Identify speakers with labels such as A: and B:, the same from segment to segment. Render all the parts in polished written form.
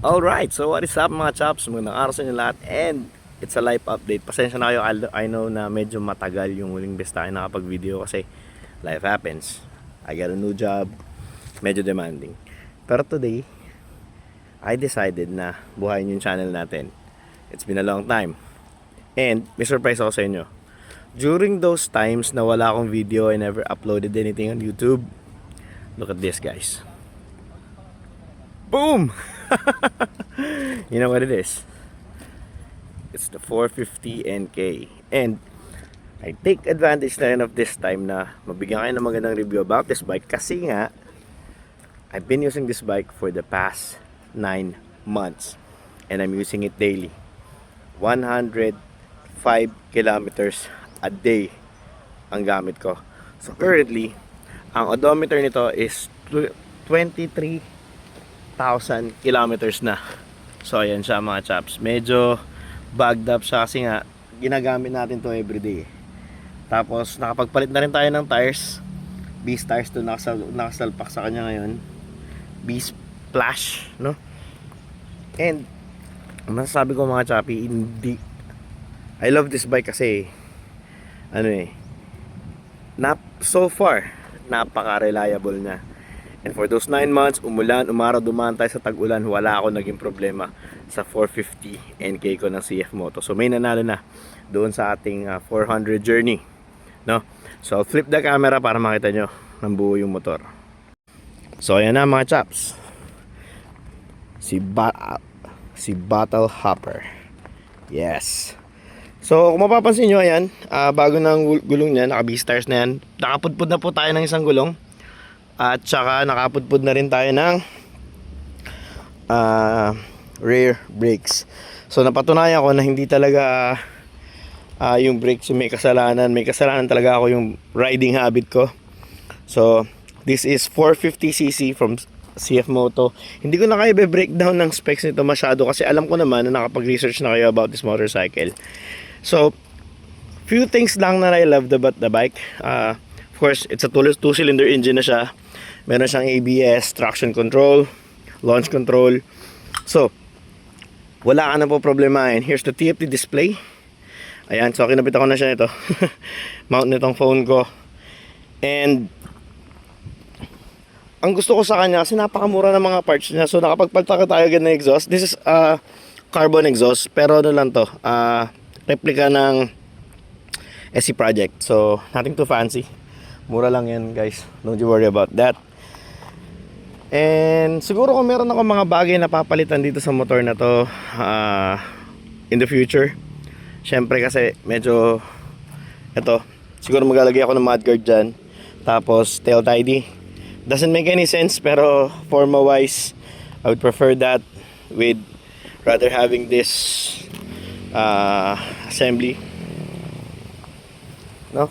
A: Alright, so what is up mga chaps? Magandang araw sa inyo lahat and it's a live update. Pasensya na kayo, I know na medyo matagal yung huling best tayo nakapag-video kasi life happens. I got a new job, medyo demanding. Pero today, I decided na buhayin yung channel natin. It's been a long time. And may surprise ako sa inyo. During those times na wala akong video, I never uploaded anything on YouTube. Look at this, guys. Boom! You know what it is? It's the 450 NK. And I take advantage na rin of this time na mabigyan kayo ng magandang review about this bike kasi nga I've been using this bike for the past 9 months and I'm using it daily. 105 kilometers a day ang gamit ko. So currently, ang odometer nito is 23,000 kilometers na. So ayan siya mga chaps. Medyo bagged up siya kasi nga ginagamit natin to everyday. Tapos nakapagpalit na rin tayo ng tires. Beast tires to nakasalpak sa kanya ngayon. Beast Splash, no? And masasabi ko mga chappy, hindi I love this bike kasi so far napaka-reliable niya. And for those 9 months, umulan, umaraw, dumaan tayo sa tag-ulan, wala ako naging problema sa 450 NK ko ng CF Moto. So may nanalo na doon sa ating 400 journey, no? So I'll flip the camera para makita nyo ng buo yung motor. So ayan na mga chaps, si Battle Hopper. Yes. So kung mapapansin nyo, ayan, bago na ang gulong niya, naka-beast tires na yan. Nakapudpud na po tayo ng isang gulong. At saka nakapudpud na rin tayo ng rear brakes. So napatunayan ko na hindi talaga yung brakes yung may kasalanan. May kasalanan talaga ako yung riding habit ko. So this is 450cc from CF Moto. Hindi ko na kayo be-breakdown ng specs nito masyado kasi alam ko naman na nakapag-research na kayo about this motorcycle. So few things lang na I love about the bike. Of course, it's a 2-cylinder engine na siya. Meron siyang ABS, traction control, launch control. So, wala ka na po problema. And here's the TFT display. Ayan, so kinabit ako na siya nito. Mount nitong phone ko. And ang gusto ko sa kanya kasi napakamura ng mga parts niya. So, nakapagpalta tayo agad ng exhaust. This is carbon exhaust. Pero ano lang to, replica ng SC Project. So, nothing too fancy. Mura lang yan guys, don't you worry about that. And siguro kung meron ako mga bagay na papalitan dito sa motor na to in the future, syempre kasi medyo siguro maglalagay ako ng mudguard dyan. Tapos tail tidy, doesn't make any sense pero forma wise I would prefer that with rather having this assembly, no?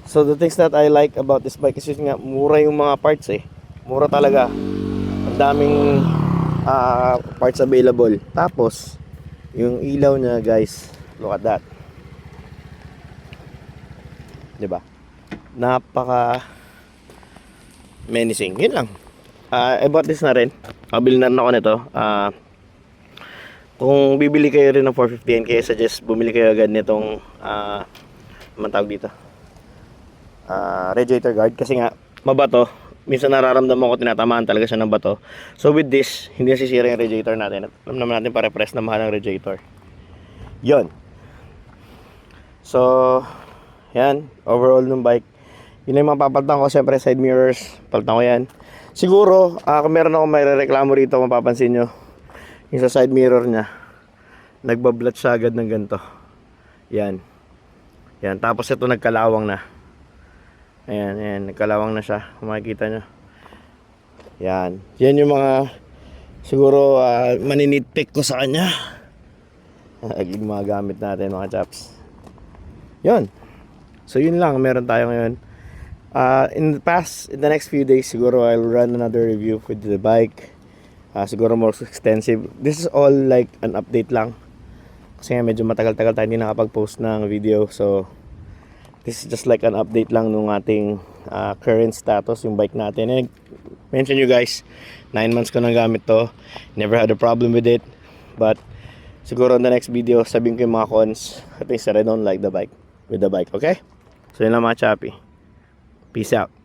A: So the things that I like about this bike is nga mura yung mga parts eh. Mura talaga. Ang daming parts available. Tapos yung ilaw niya guys, look at that. 'Di ba? Napaka menacing. Yun lang. I bought this na rin. Kabili na rin ako nito. Kung bibili kayo rin ng 450 NK, suggest bumili kayo agad nitong man tawag dito, radiator guard kasi nga mabato. Minsan nararamdaman ko tinatamaan talaga siya ng bato. So with this, hindi nasisira yung radiator natin. Alam naman natin pare-press na mahal ang radiator. Yon. So yan, overall ng bike. Yun lang yung mga papalitan ko. Siyempre side mirrors, palitan ko yan. Siguro, kung meron ako may reklamo rito, kung mapapansin nyo, yung sa side mirror nya, nagbablat siya agad ng ganito. Yan. Yan, tapos ito nagkalawang na. Ayan, nagkalawang na siya. Kung makikita nyo. Yan. Yan yung mga siguro maninitpick ko sa kanya. Yung mga gamit natin mga chaps. Yun. So yun lang meron tayo ngayon. In the next few days siguro I'll run another review with the bike. Siguro more extensive. This is all like an update lang. Kasi nga medyo matagal-tagal tayo hindi nakapag-post ng video. So this is just like an update lang nung ating current status, yung bike natin. And mention you guys, 9 months ko nang gamit to. Never had a problem with it. But siguro in the next video, sabihin ko yung mga cons. At least that I don't like the bike with the bike, okay? So yun lang mga chappy. Peace out.